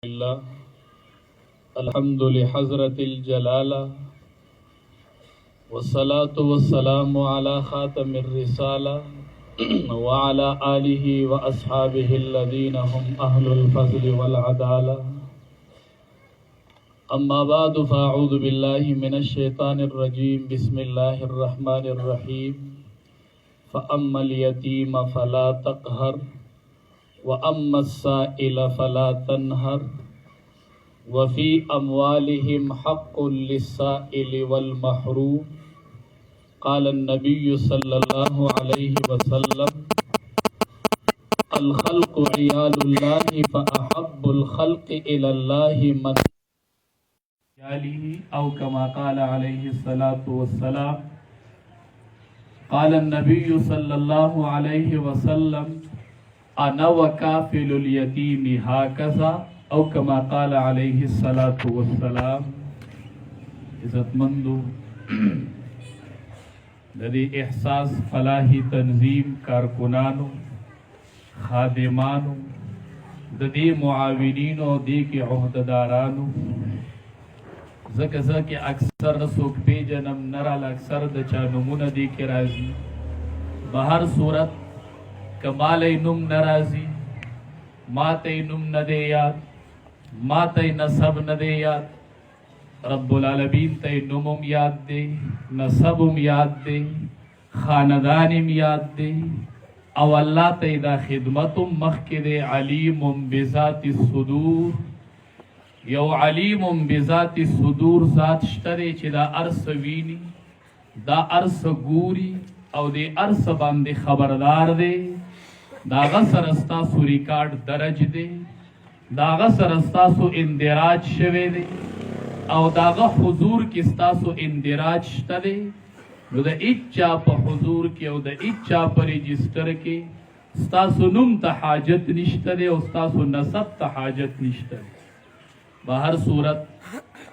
اللہ الحمد لحضرت الجلالہ والصلاة والسلام على خاتم الرسالہ وعلى آلہ واصحابہ الذین هم اہل الفضل والعدالہ اما بعد فاعوذ باللہ من الشیطان الرجیم بسم اللہ الرحمن الرحیم فأما اليتیم فلا تقہر وَأَمَّا السَّائِلَ فَلَا تَنْهَرْ وَفِي أَمْوَالِهِمْ حَقٌّ لِلسَّائِلِ وَالْمَحْرُومِ قَالَ النَّبِيُّ صلى الله عليه وسلم الخلق عيال الله فأحب الخلق إلى الله من عياله أو كما قال عليه الصلاة والسلام قال النبي صلى الله عليه وسلم انا وکافل الیتیم ہاکذا او کما قال علیہ الصلاة والسلام. عزت مندو ددی احساس فلاحی تنظیم کارکنانو خادمانو ددی معاونینو دی کے عہدیدارانو زکه اکثر سوک پی جنم نرال اکثر د چا نمونه دی کے راضی بہر صورت کمال نم نرازی مات نم ندے یاد مات نصب ندے یاد رب العالمین تے نمم یاد دے نصبم یاد دے خاندانم یاد دے او اللہ تے دا خدمتم مخک دے علیم بذات الصدور یو علیم بذات الصدور ذات شترے چی دا عرص وینی دا عرص گوری او دے عرص باندے خبردار دے داغا سرستاسو ریکارڈ درج دے داغا سرستاسو اندراج شوے دے او داغا حضور کستاسو اندراج شتا دے نو دا اچا پا حضور کے او دا اچا پا ریجسٹر کے ستاسو نم تا حاجت نشتا دے او ستاسو نصب تا حاجت نشتا دے. بہر صورت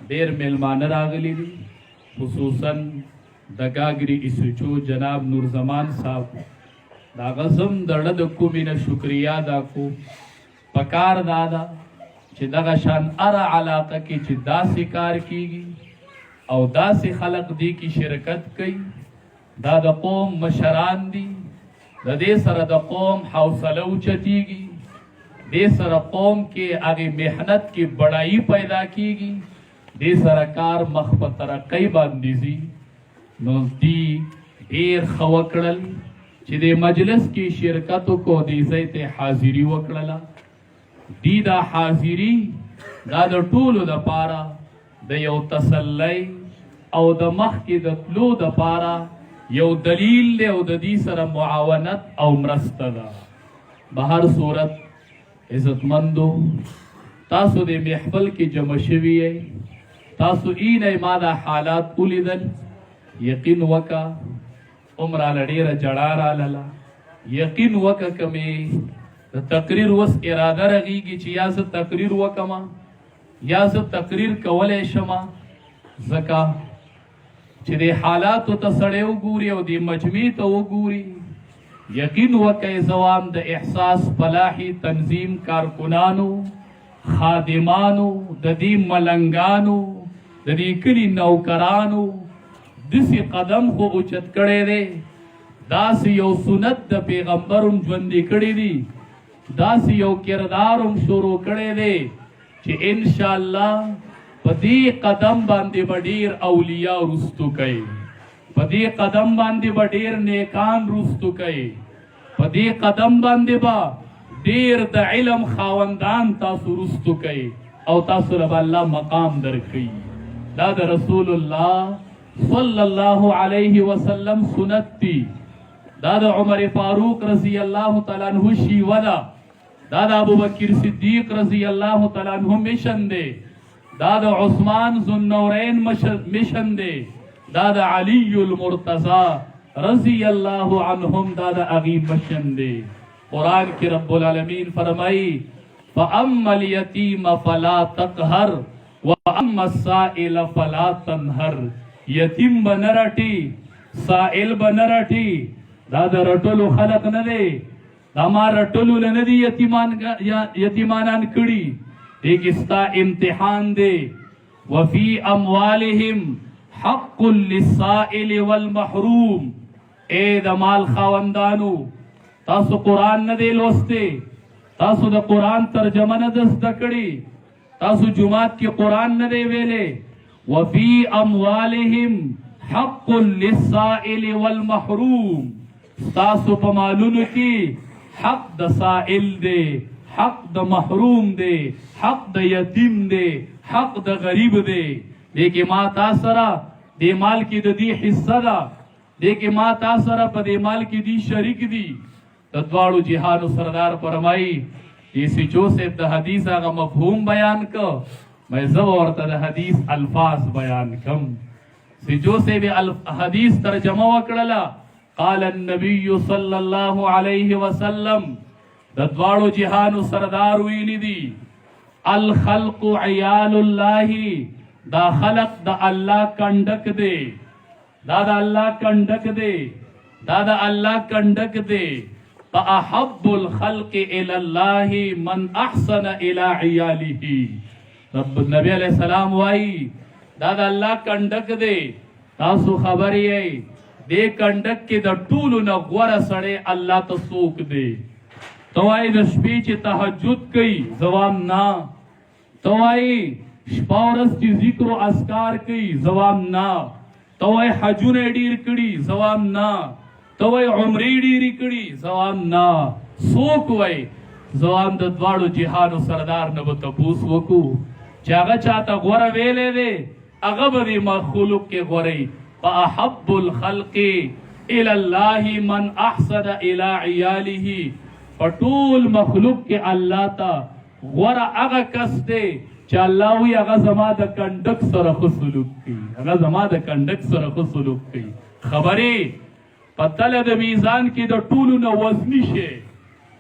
دیر ملمان راغلی دی خصوصاً دگاگری اسوچو جناب نورزمان صاحب دا غزم درد کو من شکریہ دا کو پکار دادا چی دا غشان ار علاقہ کی چی دا سی کار کی گی او دا سی خلق دی کی شرکت کی دا دا قوم مشران دی دا دے سر دا قوم حوصلو چتی گی دے سر قوم کے آگے محنت کی بڑائی پیدا کی گی دے سر کار مخبت ترقی باندیزی نو دی دیر خوکڑل چی دے مجلس کی شرکتو کو دی زیت حاضری وکڑلا دی دا حاضری دا دا طولو دا پارا دا یو تسلی او دا مخ کی دا طلو دا پارا یو دلیل دے او دا دی سر معاونت او مرست دا. بہر صورت عزت مندو تاسو دے محفل کی جمع شوی ہے تاسو این ایمادا حالات اولی دل یقین وکا عمرہ لڑیر جڑارا للا یقین وکا کمی تقریر وس ارادہ رگی گی چی یا سے تقریر وکما یا سے تقریر کولے شما زکا چی دے حالاتو تسڑے گوری او دی مجمی تو گوری یقین وکا زوام دا احساس فلاحی تنظیم کارکنانو خادمانو دا دی ملنگانو دا دی کلی نوکرانو دسی قدم کو اچت کڑے دے داسی یو سنت دا پیغمبرم جوندی کڑی دی داسی یو کردارم شروع کڑے دے چی انشاءاللہ پدی قدم باندی بڑیر اولیاء رستو کئی پدی قدم باندی بڑیر نیکان رستو کئی پدی قدم باندی با دیر دا علم خاوندان تاسو رستو کئی او تاسو رب اللہ مقام در کئی دا دا رسول اللہ صلی اللہ علیہ وسلم سنت تی دادا عمر فاروق رضی اللہ تعالیٰ عنہ شیوہ دادا ابو بکر صدیق رضی اللہ تعالیٰ عنہ مشن دے دادا عثمان ذوالنورین مشن دے دادا علی المرتضی رضی اللہ عنہم دادا اغی مشن دے. قرآن کی رب العالمین فرمائی فَأَمَّا الْيَتِيمَ فَلَا تَقْهَرْ وَأَمَّا السَّائِلَ فَلَا تَنْهَرْ. یتیم بنرٹی سائل بنرٹی دادا رٹولو خلق ندے دا ما رٹولو لندی یتیمانان کڑی ایک استا امتحان دے. وفی اموالہم حق للسائل والمحروم. اے د مال خاوندانو تاسو قرآن نه دی لوسته، تاسو د قرآن ترجمه نه ده زده کړې، تاسو جمعات کې قرآن نه دی ویلې. وفی اموالہم حق للسائل والمحروم. تاسو په مالونو کې حق د سائل دی، حق د محروم دی، حق د یتیم دی، حق د غریب دی. دیکھے ما تا سره دی مال کې د دې حصہ ده، دیکھے ما تا سره په دې مال کې دی شریک دی. د دواړو جهانو سردار فرمایي اسی جوسف د حدیث هغه مفهوم بیان کو، میں زو ورته د حدیث الفاظ بیان کم. سی جوسف حدیث ترجمه وکړه. قال النبی صلی الله علیه وسلم، د دواړو جهانو سردار ویلی دی الخلق عیال الله. دا خلق د الله کنډک دی، دا د الله کنډک دی، دا د الله کنډک دی. فاحب الخلق الى الله من احسن الى عیاله. رب نبی علیہ السلام وائی دا د الله کنډک دی. تاسو خبر یې دې کنډک کې د ټولو نه غوره سړی الله ته څوک دی؟ ته وایي د شپې چې تهجد کوي، ځواب نه. ته وایي شپه ورځ چې ذکر و اذکار کوي، ځواب نه. ته وایي حجونه ډېر کړي، ځواب نه. ته وایي عمرې ډېرې کړي، ځواب نه. څوک وایي؟ ځواب د دواړو جهانو سردار نه به تپوس وکړو چې هغه چاته غوره ویلی دی، هغه به دې مخلوق کې غورئ. فاحب الخلق الى الله من احسن الى عیاله. پټول مخلوق کې الله ته غوره هغه کس دی چې الله وی هغه زما د کنډک سره ښه سلوک کوي، هغه زما د کنډک سره ښه سلوک کوي. خبرې په تله د میزان کې د ټولو نه وزني شی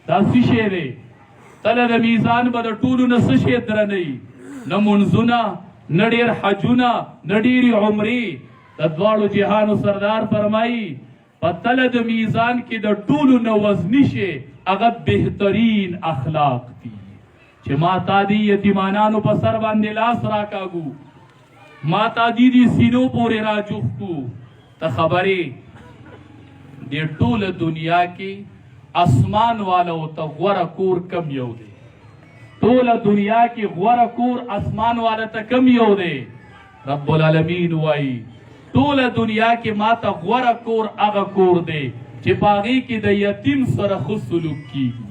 دا څه شی دی؟ تله د میزان به د ټولو نه څه شی درنوي؟ نه منځونه، نه ډېر حجونه، نه ډېرې عمرې. د دواړو جهانو سردار فرمایي په تله د میزان کې د ټولو نه وزني شی هغه بهترین اخلاق دي. چې ما تا دي یتیمانانو په سر باندې لاس راکاږو، ما تا دي سینو پورې راجوختو. ته خبرې د ټوله دنیا کې اسمان والو ته غوره کور کم یو دی؟ ټوله دنیا کې غوره کور اسمان والا ته کم یو دی؟ رب العالمین وایي ټوله دنیا کې ما ته غوره کور هغه کور دی چې په هغې کې د یتیم سره ښه سلوک کېږي.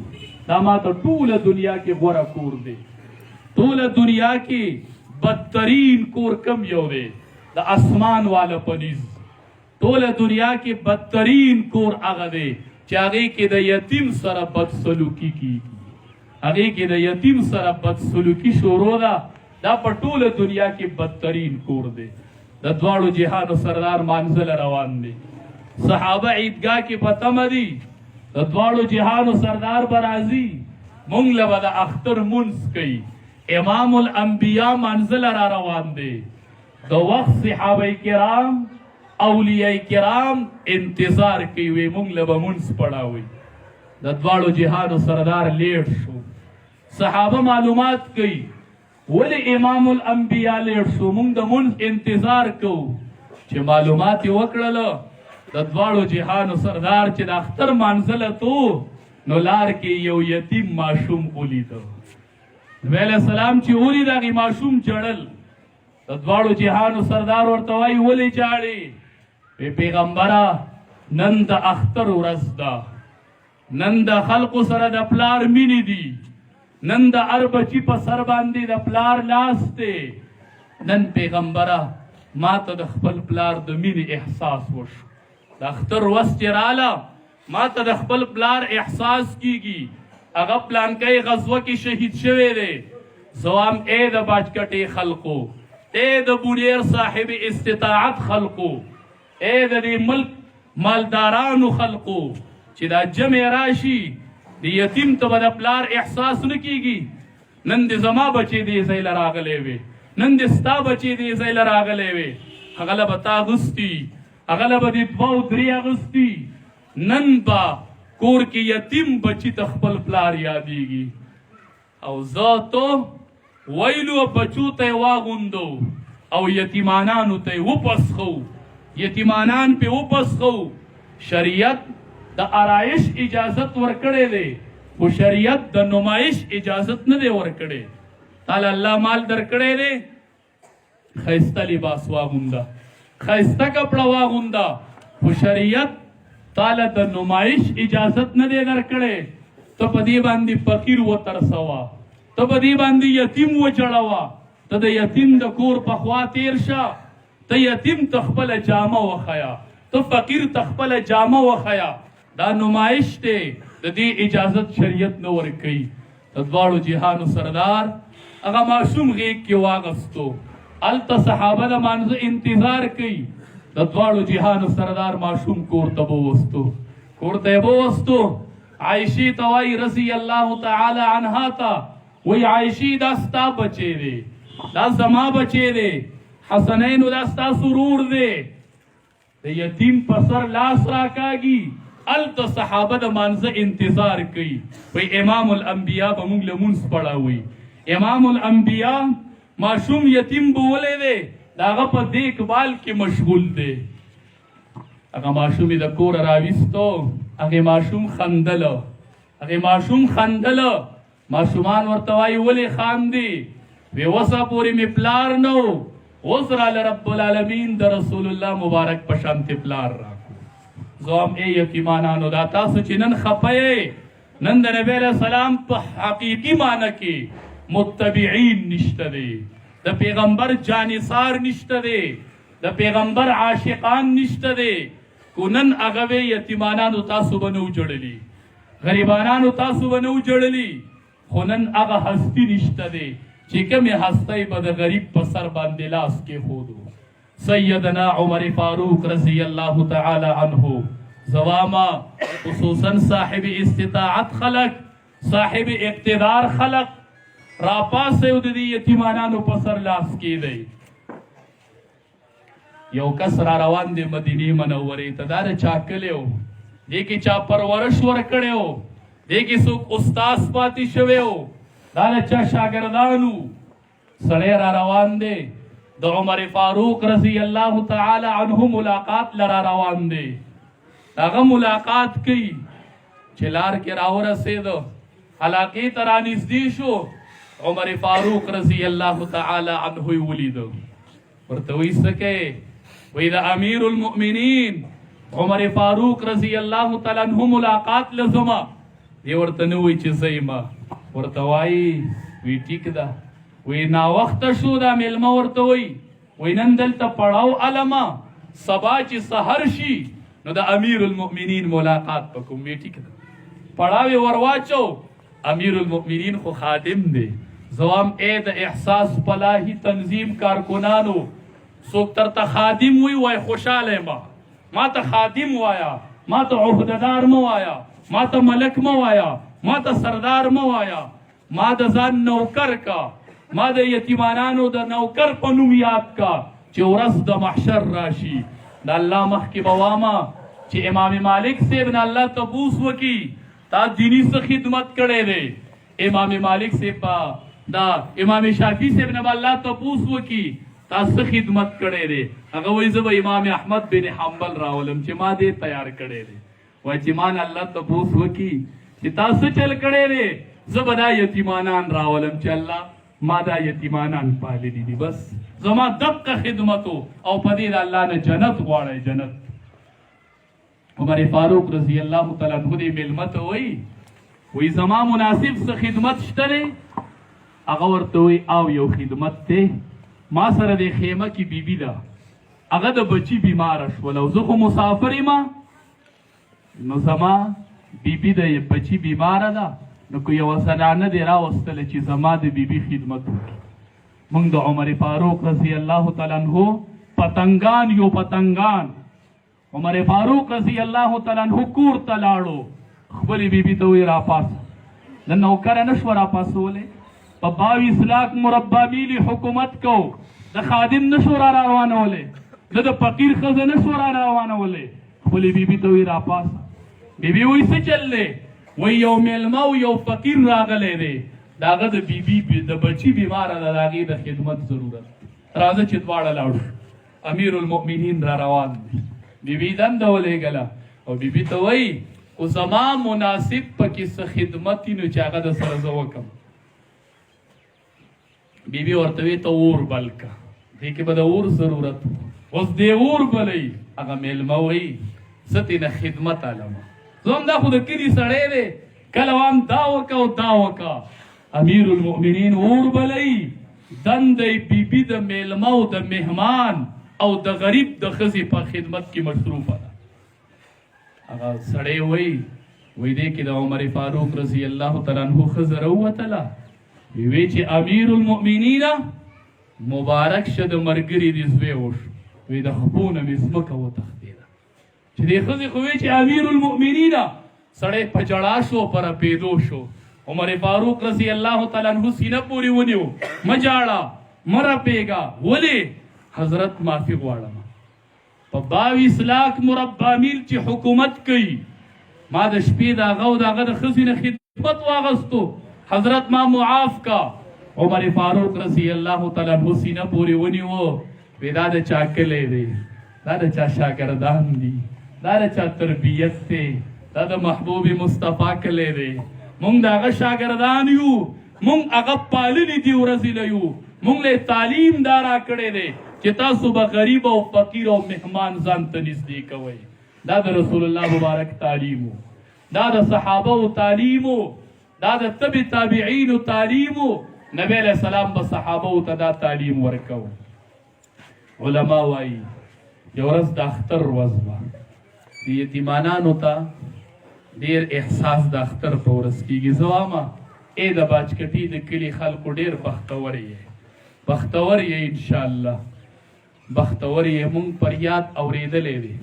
دا ما ته ټوله دنیا کې غوره کور دی. ټوله دنیا کې بدترین کور کم یو دی؟ د اسمان والا په نس. ټوله دنیا کې بدترین کور هغه دی چې هغې کې د یتیم سره بدسلوکي کېږي، هغې کې د یتیم سره بدسلوکي شروع ده. دا په ټوله دنیا کې بدترین کور دی. د دواړو جهانو سردار مانځله روان دی. صحابه عیدګاه کې په تمه دي، د دواړو جهانو سردار به راځي، مونږ له به د اختر مونځ کوي. امام الانبیا مانځله را روان دی. د وخت صحابه کرام اولیاء کرام انتظار کوي، وی مونږ له به مونځ پړاوي. د دواړو جهانو سردار لیټ شو. صحابه معلومات کوي ولی امام الانبیاء لیٹ شو، مونږ د مونځ انتظار کوو. چې معلومات یې وکړله د دواړو جهانو سردار چې د اختر مانځله تو نو لار کې یو یتیم ماشوم ولیده. نبی علیہ السلام چې ولید هغې ماشوم جړل. د دواړو جهانو سردار ورته وایي ولې جاړې؟ وی پیغمبره نن د اختر ورځ ده، نن د خلقو سره د پلار مینې دي، نن د هر بچي په سر باندې د پلار لاس دی. نن پیغمبره ما ته د خپل پلار د مینې احساس وشو. د اختر ورځ چې راله ما ته د خپل پلار احساس کیږي. هغه پلانکی غزوه کې شهید شوی دی. زوام اے د باجکټې خلقو، اے د بونیر صاحب استطاعت خلقو، اے د دې ملک مالدارانو خلقو چې دا جمع راشي د یتیم ته به د پلار احساس نه کیږي. نن د زما بچی دې ځای له راغلی وې، نن د ستا بچی دې ځای له راغلی وې، هغه له به تا اغوستي، هغه له به دې دوه او درې اغوستي. نن به کور کې یتیم بچی ته خپل پلار یادېږي. او زه تو ویلو بچو ته واغوندو او یتیمانانو ته وپسخو، یتیمانان په وپسخو. شریعت د آرایش اجازت ورکړی دی خو شریعت د نمائش اجازت نه دی ورکړی. تعالی الله مال درکړی دی، خیسته لباس واغونده، خیسته کپڑا واغونده، خو شریعت تعالی د نمائش اجازت نه دی درکړی. ته په دې باندې فقیر وترسوه، ته په دې باندې یتیم وچړوه، ته د یتیم د کور په خوا تیر شه، ته یتیم ته خپله جامه وښیه، ته فقیر ته خپله جامه وښیه. دا نمائش دی، د دې اجازت شریعت نه ورکوي. د دواړو جهانو سردار هغه معصوم غیږ کې واغستو، هلته صحابه د مانځه انتظار کوي. د دواړو جهانو سردار معصوم کور ته بوستو، کور ته یې بوستو. عائشې ته وایي رضی الله تعالی عنها ته، وایي عائشې دا ستا بچی دی، دا زما بچی دی، حسنینو دا ستا سرور دی. د یتیم په سر لاس راکاږي، هلته صحابه د مانځه انتظار کوي. وایي امام الانبیا به موږ لمونځ پړاوي. امام الانبیا معصوم یتیم بولی دی، د هغه په دیکبال کې مشغول دی. هغه معصوم یې د کوره راویستو، هغې معصوم خندله، هغې معصوم خندله. معصومان ورته وایي ولې خاندي؟ وی وسه پورې مې پلار نه و، اوس راله رب العالمین د رسول الله مبارک په شانتې پلار راکړو. زه هم ای یتیمانانو دا تاسو چې نن خفه یې، نن د نبی علیه السلام په حقیقي معنی کې متبعین نشته دی، د پیغمبر جانثار نشته دی، د پیغمبر عاشقان نشته دی. کو نن هغه وی یتیمانانو تاسو به نه وجړلي، غریبانانو تاسو به نه وجړلي، خو نن هغه هستی نشته دی چې کومې هستی به د غریب په سر باندې لاس کېښودو. سیدنا عمر فاروق رضی الله تعالی عنہ زواما خصوصا صاحب استطاعت خلق، صاحب اقتدار خلق راپاسې او د دې یتیمانانو په سر لاس کېدی. یو کس را روان دی مدینې منورې ته، دا د چا کلی و، دې کې چا پرورش ورکړی و، دې کې څوک استاذ پاتې شوی و، دا د چا شاګردان و. سړی را روان دی، د عمر فاروق رضی الله تعالی عنہ ملاقات لرا روان دی. هغه ملاقات کوي چې لار کې راورسېده، علاقې ته رانږدې شو. عمر فاروق رضی الله تعالی عنہ یې ولیده، ورته وایي څه کوې؟ وایي د امیر المؤمنین عمر فاروق رضی الله تعالی عنہ ملاقات لزما. دی ورته نه وایي چې ځئ ما، ورته وایي وی ټیک ده. وی ناوخته شو، دا میلمه ورته وایي وی نن دلته پړاو علمه، سبا چې سحر شي نو د امیر المؤمنین ملاقات پکوم. وی ټیک ده. پړاو یې ورواچو. امیر المؤمنین خو خادم دی. زوام اے د احساس فلاحی تنظیم کارکنانو، څوک درته خادم وای خوشاله ما ته خادم وایا، ما ته عهدهدار مه وایا، ما ته ملک مه وایا، ما ته سردار مه وایا، ما د ځان نوکر کا، ما د یتیمانانو د نوکر په نوم یاد کا چې ورځ د محشر راشي د الله مخکې به وامه چې امام مالک صاحب نه الله تپوس وکي تا دینی څه خدمت کړی دی. امام مالک صاحب دا امام شافعي صاحب نه الله تپوس وکي تا څه خدمت کړی دی. هغه وایي زه به امام احمد بن حنبل راولم چې ما دې تیار کړی دی. وایي چې ما نه الله تپوس وکي چې تا څه چل کړی دی، زه به دا یتیمانان راولم چې الله ما دا یتیمانان پاللی دي. بس زما دقه خدمتو او په دې د الله نه جنت غواړئ، جنت. عمر فاروق رضی الله تعالی عنہ دې میلمه ته وایي زما مناسب څه خدمت شته دی؟ هغه ورته وایي او یو خدمت دی، ما سره د خیمه کې بیبي ده، هغه د بچی بیماره شوله او زه خو مسافر یم، نو زما بیبي د بچی بیماره ده، نو که یوه زنانه دې راوستله چې زما د بیبي خدمت وکړي. موږ د عمر فاروق رضی الله تعالی عنہ پتنګان یو پتنګان. عمر فاروق رضی الله تعالی عنہ کور ته لاړو، خپلې بیبي ته وایي راپاسه. د نوکره نه شوه راپاسولی، په 22 لاک مربع میلي حکومت کو، د خادم نه شو را روانولی، د فقیر ښځه نه شو را روانولی. خپلې بیبي ته وایي راپاسه. بیبي وایي څه چل دی؟ وایي یو میلمه او یو فقیر راغلی دی، داغه د بیبي د بچی بیمار ده، داغه د خدمت ضرورت. راځه چې دواړه لاړو. امیر المؤمنین را روان دی، بیبي دند ولېږله او بیبي ته وایي خو زما مناسب پکې څه خدمت نو چې هغه د سره زه وکړم. بیبي ورته وایي ته اور بل که، دې کې به د اور ضرورت. اوس دې اور بلئ، هغه میلمه وایي زه ترېنه خدمت علم، زه هم دا خو د کلي سړی دی، کله وام دا وکه او دا وکه. امیر المؤمنین اور بلئ، دندی بیبي د میلمه او د مهمان او د غریب د ښځې په خدمت کې مصروفه ده. هغه سړی وایي دی کې د عمر فاروق رضی الله تعالی عنه ښځه راووتله، وی چې امیر المؤمنین مبارک شه د ملګري دې زوی وشو، وی د خپو نه مې ځمکه وتښتېده. چې دې ښځې خو وی چې امیر المؤمنین، سړی په جړا شو، په رپېدو شو. عمر فاروق رضی الله تعالی عنہ سینه پورې ونیو، مه جاړه مه رپېږه، ولې؟ حضرت معافي غواړم، په 22 لاک مربع میل چې حکومت کوي، ما د شپې د هغه او د هغه د ښځې نه خدمت واغستو، حضرت ما معاف کا. عمر فاروق رضی الله تعالی عنہ سینه پورې ونیو، وی دا د چا کلی دی، دا د چا شاګردان دي، دا د چا تربیت دی، دا د محبوب مصطفی کلی دی، مونږ د هغه شاګردان یو، مونږ هغه پاللی دي ورځې له یو، مونږ له تعلیم دا راکړی دی چې تاسو به غریب او فقیر او مهمان ځان ته نږدې کوئ. دا د رسول الله مبارک تعلیم و، دا د صحابه تعلیم و، دا د تبع تابعین تعلیم و. نبی علیہ السلام به صحابه ته دا تعلیم ورکو. علما وایي یو ورځ د اختر ورځ وه، د یتیمانانو ته ډېر احساس د اختر په ورځ کېږي. زه وایم ای د باجکټي د کلي خلکو ډېر بختور یې، بختور یې انشاءالله، بختور یې. مونږ فریاد اورېدلی دی،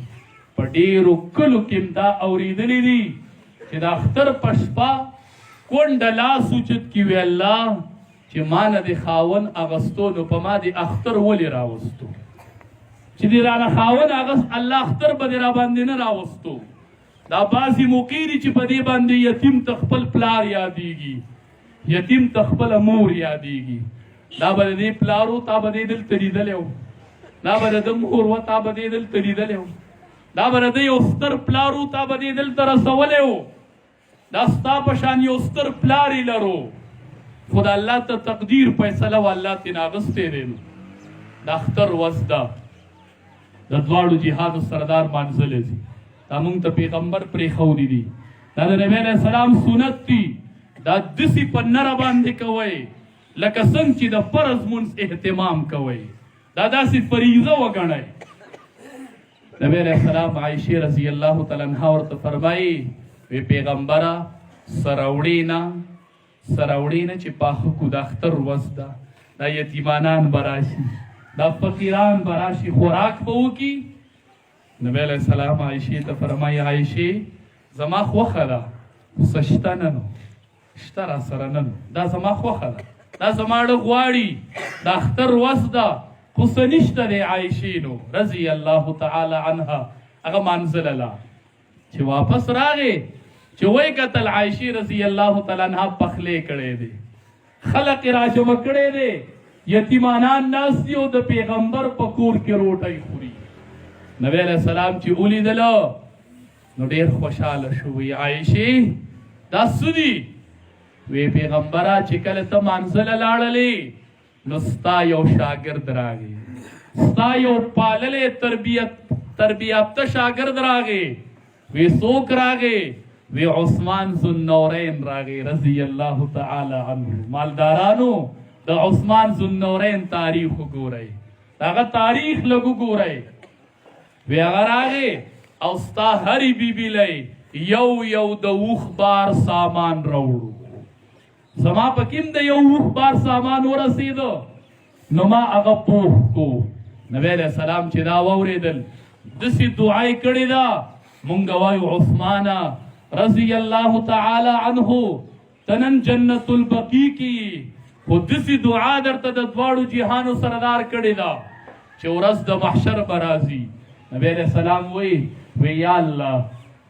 په ډېرو کلو کې م دا اورېدلی دي چې د اختر په شپه کونډه لاس اوچت کړي، وی الله چې ما نه د خاون اغستو، نو په ما د اختر ولې راوستو؟ چې د رانه خاون اغست، الله اختر به د را باندې نه راوستو. دا بعضې موقع دي چې په دې باندې یتیم ته خپل پلار یادېږي، یتیم ته خپله مور یادېږي. دا به د دې پلارو تا به دې دلته لیدلی و، دا به د ده مور و تا به دې دلته لیدلی و، دا به د ده یو ستر پلار و تا به دې دلته رسولی و. دا ستا په شان یو ستر پلار یې لرو، خو د الله ته تقدیر فیصله و، الله ترېنه اخیستی دی. د اختر ورځ ده، د دواړو جهادو سردار مانځلی دي، دا مونږ ته پیغمبر پرېښودي دي، دا د نبی علیه السلام سنت دي. دا داسې په نره باندې کوئ لکه څنګه چې د فرض مونځ اهتمام کوئ، دا داسې فریضه وګڼئ. نبی علیه السلام عایشې رضی الله تعالی عنها ورته فرمایي، وی پیغمبره سروړې نه چې پاخه کو د اختر ورځ ده، دا یتیمانان به راشي، دا فقیران به راشي، خوراک به وکړي. نبی علیہ السلام عائشې ته فرمایي عائشې زما خوښه ده، خو څه شته نه نو، شته را سره نه نو، دا زما خوښه ده، دا زما ډه غواړي، د اختر ورځ ده خو څه نشته دی. عائشې نو رضی الله تعالی عنها هغه مانځلله، چې واپس راغې چې وی کتل عائشې رضی الله تعالی عنها پخلی کړی دی، خلق یې راجمع کړی دی، یتیمانان ناست دي او د پیغمبر په کور کې روټۍ خوري. نبی علیہ السلام چې ولیدله نو ډېر خوشحاله شو، وی عایشې دا څه دي؟ وی پیغمبره چې کله ته مانځله لاړلې نو ستا یو شاګرد راغی، ستا یو پاللی تربیته شاګرد راغی. وی څوک راغی؟ وی عثمان ذوالنورین راغی رضی الله تعالی عنه. مالدارانو د عثمان ذوالنورین تاریخ وګورئ، هغه تاریخ لږ وګورئ. وی هغه راغی او ستا هرې بیبي لی یو د اوښ بار سامان راوړو، زما پکې هم د یو اوښ بار سامان ورسېده، نو ما هغه پوښ کو. نبی علیہ السلام چې دا واورېدل داسې دعا یې کړې ده، مونږ وایو عثمانه رضی الله تعالی عنه ته نن جنت البقیع کې، خو داسې دعا درته د دواړو جهانو سردار کړې ده چې ورځ د محشر به راځي. نبی علیہ السلام وی یا الله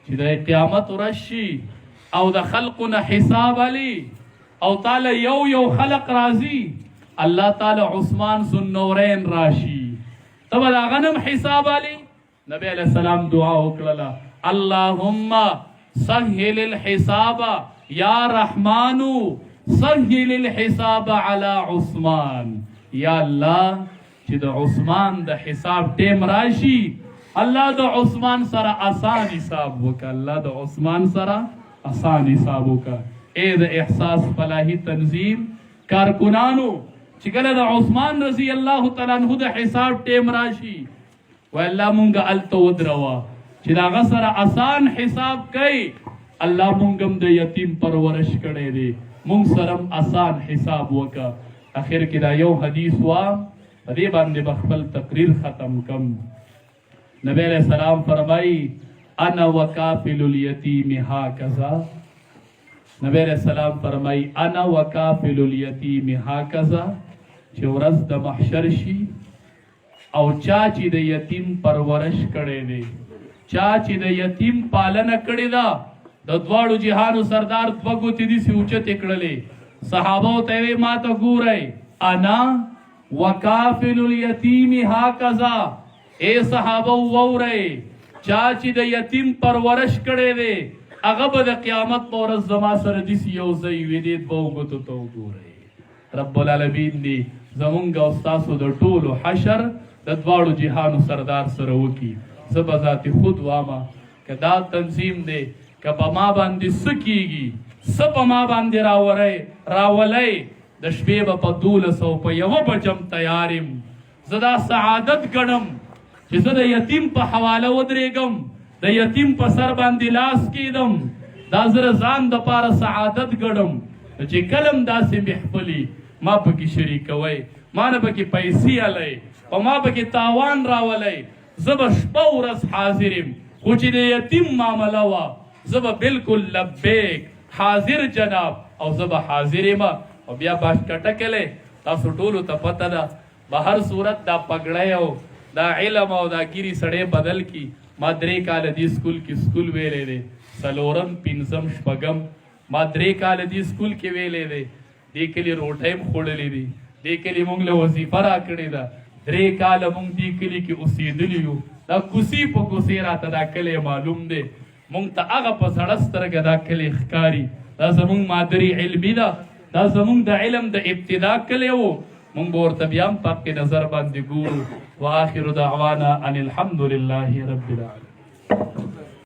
چې د قیامت ورځ شي او د خلقو نه حساب علي، او تعالی یو خلق راضی اللہ تعالی عثمان ذوالنورین راشی تب دا غنم حساب علی نبی علیہ السلام دعا وکړه اللهم سهل الحساب یا رحمانو سهل الحساب على عثمان یا اللہ چې د عثمان د حساب ټیم راشي الله د عثمان سره آسان حساب وکړه الله د عثمان سره آسان حساب وکړه اے د احساس فلاحی تنظیم کارکنانو چې کله د عثمان رضی الله تعالی عنہ د حساب ټیم راشي و الله مونږه الته ودروا چې دا غسر آسان حساب کوي الله مونږم د یتیم پرورش کړي دي مونږ سره آسان حساب وکړه اخر کې دا یو حدیث وا دې باندې بخبل تقریر ختم کم نبی علیہ السلام فرمائی انا وکافل الیتیم هاکذا نبی علیہ السلام فرمائی انا وکافل الیتیم هاکذا چې ورځ د محشر شي او چا چې د یتیم پرورش کړي دی چا چې د یتیم پالنه کړي دا د دواړو جهانو سردار دوه ګوتې دي سی اوچتې کړلې صحابه ته وی ما ته ګورئ انا وکافل الیتیم هاکذا اے صحابه وورئ چا چې د یتیم پرورش کړي دی هغه به د قیامت په ورځ زما سره داسې یو ځای وي دې دوو ګوتو ته وګورئ رب العالمین دې زمونږ او ستاسو د ټولو حشر د دواړو جهانو سردار سره وکړي زه به ذات خود واما که دا تنظیم دی که په ما باندې څه کېږي څه په ما باندې راولئ د شپې به په 1200 په یوه بجم تیار یم زه دا سعادت ګڼم چې زه د یتیم په حواله ودرېږم د یتیم په سر باندې لاس کېدم دا زه ځان دپاره سعادت ګڼم چې کلم داسې محفلي ما پکې شریکوئ ما نه پکې پیسې هلئ په ما پکې تاوان راولئ زه به شپه ورځ حاضر یم خو چې د یتیم معامله وه زه به بلکل لبیک حاضر جناب او زه به حاضر یم او بیا باش کټکلی تاسو ټولو ته پته ده به هر صورت دا پګړی او دا علم او دا ګیري سړی بدل کی ما 3 کاله دې سکول کې سکول ویلی دی څلورم پنځم شپږم ما 3 کاله دې سکول کې ویلی دی دې کلي روټۍ م خوړلی دي دې کلي مونږ له وظیفه را کړې ده 3 کاله مونږ دې کلي کې اوسېدلي یو دا کوسي په کوسي راته دا کلی معلوم دی مونږ ته هغه په سړه سترګه دا کلی ښکاري دا زمونږ مادري علمي ده دا زمونږ د علم د ابتدا کلی و مونږ به ورته بیا هم پاک نظر باندې ګورو واخر دعوانا ان الحمد لله رب العالمین